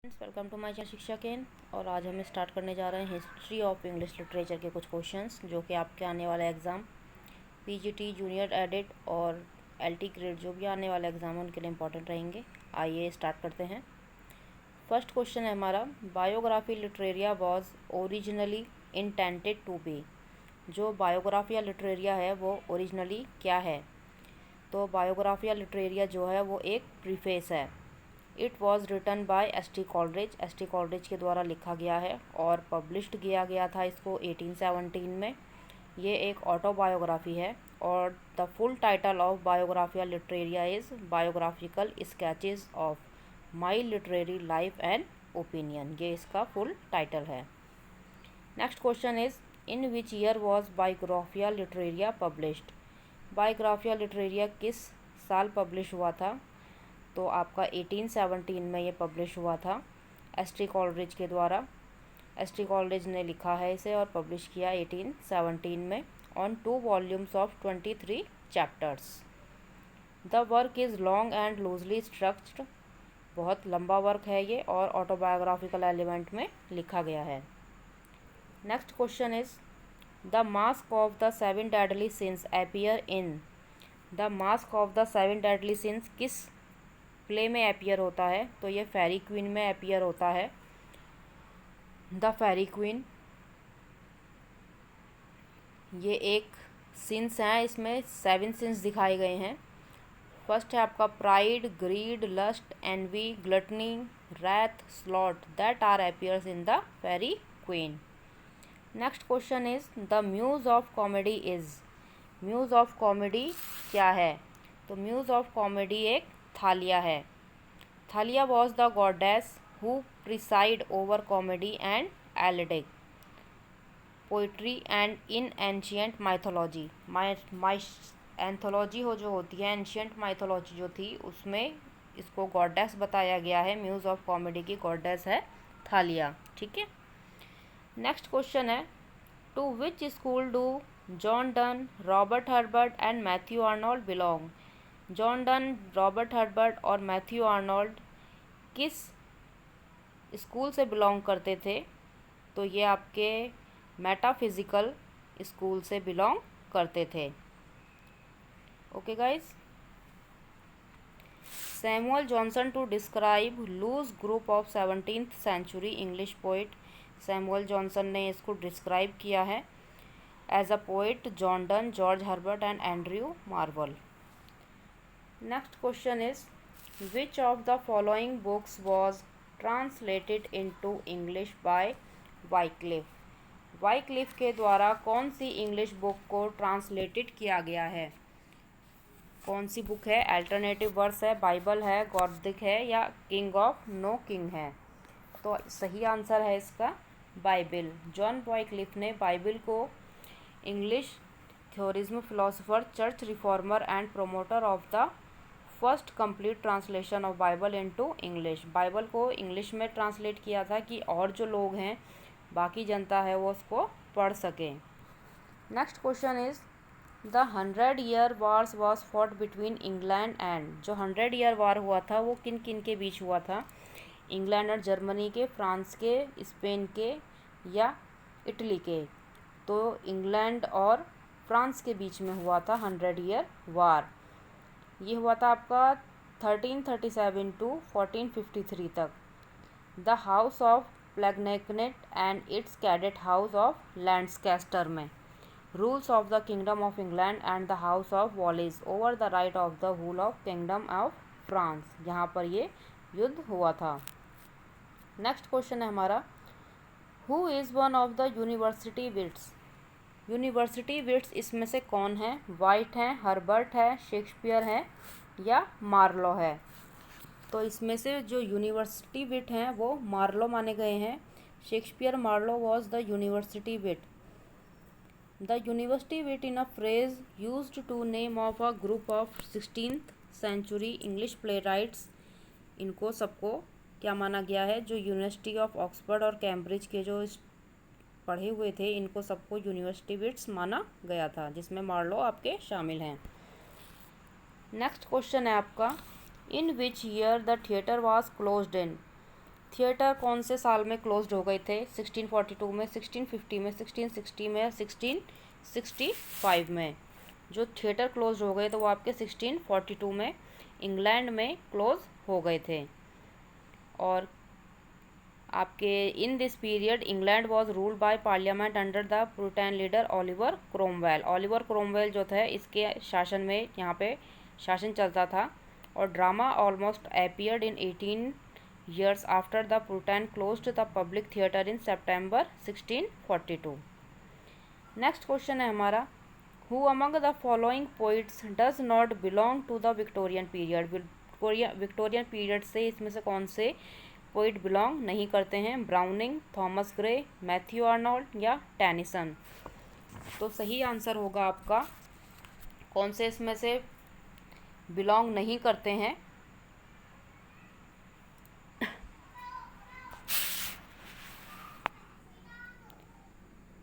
Welcome to my channel शिक्षा केंद्र। और आज हम स्टार्ट करने जा रहे हैं हिस्ट्री ऑफ इंग्लिश लिटरेचर के कुछ क्वेश्चंस जो कि आपके आने वाला एग्ज़ाम पीजीटी जूनियर एडिट और एलटी ग्रेड जो भी आने वाले एग्ज़ाम है उनके लिए इंपॉर्टेंट रहेंगे। आइए स्टार्ट करते हैं। फर्स्ट क्वेश्चन है हमारा, biography literaria was originally intended to be. जो बायोग्राफिया लिटरेरिया है वो ओरिजिनली क्या है? तो बायोग्राफिया लिटरेरिया जो है वो एक प्रीफेस है। It was written by S T Coleridge. S T Coleridge के द्वारा लिखा गया है और पब्लिश्ड किया गया था इसको 1817 में। ये एक ऑटोबायोग्राफी है और the full title of Biographia Literaria is biographical sketches of my literary life and opinion. ये इसका फुल टाइटल है। Next question is, in which year was Biographia Literaria published. Biographia Literaria किस साल पब्लिश हुआ था? तो आपका 1817 में ये पब्लिश हुआ था एस टी कॉलरिज के द्वारा। एस टी कॉलरिज ने लिखा है इसे और पब्लिश किया 1817 में on 2 volumes of 23 chapters. The work is long and loosely structured. बहुत लंबा वर्क है ये और ऑटोबायोग्राफिकल एलिमेंट में लिखा गया है। Next question is, the mask of the 7 deadly since appear in. The mask of the 7 deadly since किस प्ले में अपीयर होता है? तो ये फेरी क्वीन में अपीयर होता है। द फेरी क्वीन ये एक सिंस है, इसमें 7 सिंस दिखाए गए हैं। फर्स्ट है आपका pride, greed, lust, envy, gluttony, wrath, sloth that are appears in the fairy queen. Next question is, the muse of comedy is. Muse of comedy क्या है? तो म्यूज ऑफ कॉमेडी एक थालिया है। Thalia was the goddess who preside over comedy and एलेडिक poetry and in ancient mythology. Anthology हो जो होती है, एंशियंट माइथोलॉजी जो थी उसमें इसको गॉडेस बताया गया है। म्यूज ऑफ कॉमेडी की गॉडेस है थालिया। ठीक है। नेक्स्ट क्वेश्चन है, to which school do John Donne, Robert Herbert and Matthew Arnold belong. John Donne, Robert Herbert और मैथ्यू आर्नोल्ड किस स्कूल से बिलोंग करते थे? तो ये आपके मेटाफिजिकल स्कूल से बिलोंग करते थे। Okay guys. Samuel Johnson to describe loose group of 17th century English poet. Samuel Johnson ने इसको डिस्क्राइब किया है as a poet John Donne, George Herbert and Andrew Marvell. Next question is, which of the following books was translated into English by Wycliffe. Wycliffe के द्वारा कौन सी English book को translated किया गया है? कौन सी बुक है? अल्टरनेटिव वर्स है, बाइबल है, गॉथिक है या किंग ऑफ नो किंग है? तो सही आंसर है इसका बाइबिल। जॉन वाइक्लिफ ने बाइबिल को English theorism philosopher, church reformer and promoter of the first complete translation of Bible into English. Bible को इंग्लिश में ट्रांसलेट किया था कि और जो लोग हैं, बाकी जनता है, वो उसको पढ़ सकें। Next question is, the 100 year wars was fought between England and. जो 100 ईयर वार हुआ था वो किन किन के बीच हुआ था? इंग्लैंड और जर्मनी के, फ्रांस के, स्पेन के या इटली के? तो इंग्लैंड और फ्रांस के बीच में हुआ था 100 ईयर वार। ये हुआ था आपका 1337 टू 1453 तक। The house of Plantagenet and its cadet house of Lancaster में rules of the kingdom of England and the house of Valois over the right of the whole of kingdom of France. यहाँ पर ये युद्ध हुआ था। Next question है हमारा, who is one of the university wits. University wits इसमें से कौन है? वाइट है, हर्बर्ट है, शेक्सपियर है या मार्लो है? तो इसमें से जो यूनिवर्सिटी विट हैं वो मार्लो माने गए हैं। Shakespeare, Marlowe was the university wit. The university wit in a phrase used to name of a group of 16th century English playwrights. इनको सबको क्या माना गया है? जो यूनिवर्सिटी ऑफ ऑक्सफोर्ड और कैम्ब्रिज के जो पढ़े हुए थे, इनको सबको यूनिवर्सिटी विट्स माना गया था, जिसमें मार्लो आपके शामिल हैं। नेक्स्ट क्वेश्चन है आपका, in which year the theatre was closed in. Theatre कौन से साल में क्लोज्ड हो गए थे? 1642 में, 1650 में, 1660 में या 1665 में? जो थिएटर क्लोज हो गए तो वो आपके 1642 में इंग्लैंड में क्लोज हो गए थे। और आपके in this period England was ruled by parliament under the Puritan leader Oliver Cromwell. Oliver Cromwell जो थे इसके शासन में यहाँ पे शासन चलता था। और drama almost appeared in 18 years after the Puritan closed the public theatre in September 1642. Next question है हमारा, Who among the following poets does not belong to the Victorian period? Victorian period से इसमें से कौन से पोइट बिलोंग नहीं करते हैं? Browning, Thomas Gray, Matthew Arnold या टेनिसन? तो सही आंसर होगा आपका कौन से इसमें से बिलोंग नहीं करते हैं?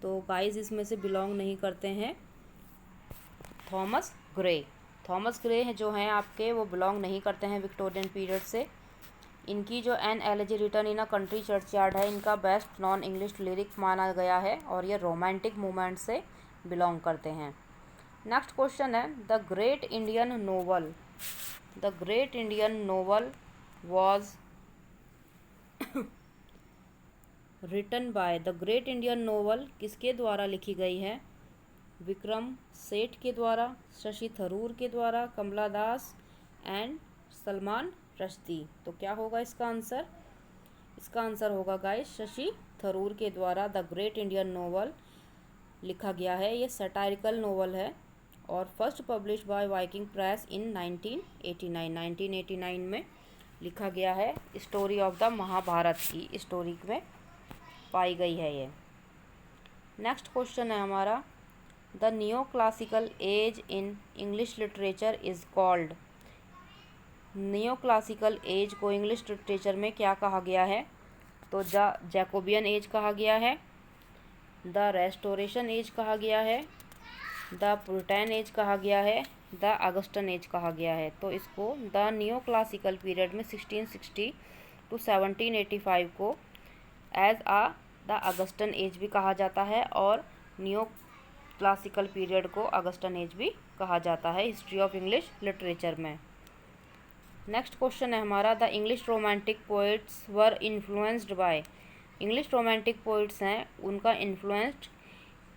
तो गाइस इसमें से बिलोंग नहीं करते हैं थॉमस ग्रे। थॉमस ग्रे जो हैं आपके वो बिलोंग नहीं करते हैं विक्टोरियन पीरियड से। इनकी जो an elegy written in a country churchyard है इनका बेस्ट नॉन इंग्लिश लिरिक माना गया है और ये रोमांटिक मूवमेंट से बिलोंग करते हैं। नेक्स्ट क्वेश्चन है, the great Indian novel was written by. The great Indian novel किसके द्वारा लिखी गई है? विक्रम सेठ के द्वारा, शशि थरूर के द्वारा, कमला दास एंड सलमान रश्दी। तो क्या होगा इसका आंसर? इसका आंसर होगा गाइस शशि थरूर के द्वारा द ग्रेट इंडियन नोवेल लिखा गया है। ये सटायरिकल नोवेल है और first publish by Viking Press in 1989 में लिखा गया है। स्टोरी ऑफ द महाभारत की स्टोरी में पाई गई है ये। नेक्स्ट क्वेश्चन है हमारा, the new classical age in English literature is called. New classical age को इंग्लिश लिटरेचर में क्या कहा गया है? तो द जैकोबियन एज कहा गया है, द रेस्टोरेशन एज कहा गया है, द प्यूरिटन एज कहा गया है, द अगस्टन एज कहा गया है। तो इसको द न्यू क्लासिकल पीरियड में 1660 to 1785 को एज द अगस्टन एज भी कहा जाता है और न्यू क्लासिकल पीरियड को अगस्टन एज भी कहा जाता है हिस्ट्री ऑफ इंग्लिश लिटरेचर में। नेक्स्ट क्वेश्चन है हमारा, the English romantic poets were influenced by. English romantic poets हैं उनका इन्फ्लुएंस्ड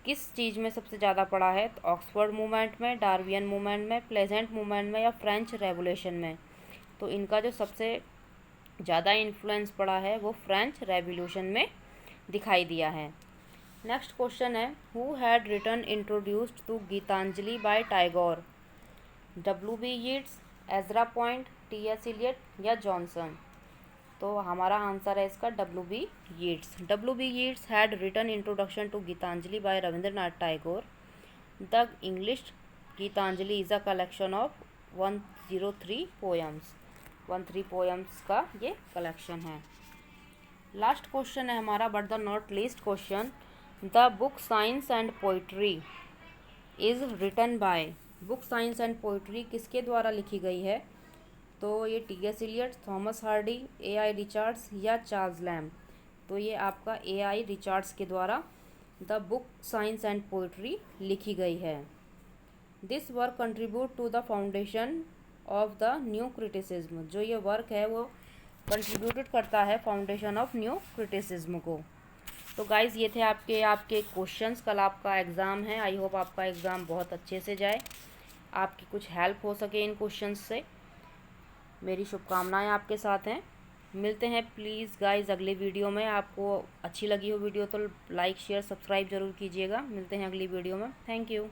किस चीज़ में सबसे ज़्यादा पड़ा है? तो ऑक्सफोर्ड मूवमेंट में, डार्वियन मूवमेंट में, प्लेजेंट मूवमेंट में या फ्रेंच रेवोल्यूशन में? तो इनका जो सबसे ज़्यादा इन्फ्लुएंस पड़ा है वो फ्रेंच रेवोल्यूशन में दिखाई दिया है। नेक्स्ट क्वेश्चन है, who had written introduced to Gitanjali by Tagore? W.B. Yeats, Ezra Pound, T.S. Eliot या जॉनसन? तो हमारा आंसर है इसका W.B. Yeats. W.B. Yeats had written introduction to Gitanjali by Rabindranath Tagore. The English Gitanjali is a collection of 103 poems. 13 poems का ये कलेक्शन है। Last question है हमारा but the not least question, the book science and poetry is written by. Book science and poetry किसके द्वारा लिखी गई है? तो ये T.S. Eliot, Thomas Hardy, A.I. Richards या चार्ल्स लैम्ब? तो ये आपका A.I. रिचर्ड्स के द्वारा the book science and poetry लिखी गई है। This work contribute to the foundation of the new criticism. जो ये वर्क है वो कंट्रीब्यूटेड करता है फाउंडेशन ऑफ न्यू क्रिटिसिज्म को। तो गाइज़ ये थे आपके क्वेश्चंस। कल आपका एग्ज़ाम है, आई होप आपका एग्ज़ाम बहुत अच्छे से जाए, आपकी कुछ हेल्प हो सके इन क्वेश्चंस से। मेरी शुभकामनाएं आपके साथ हैं। मिलते हैं प्लीज़ गाइज़ अगले वीडियो में। आपको अच्छी लगी हो वीडियो तो लाइक शेयर सब्सक्राइब ज़रूर कीजिएगा। मिलते हैं अगली वीडियो में। Thank you.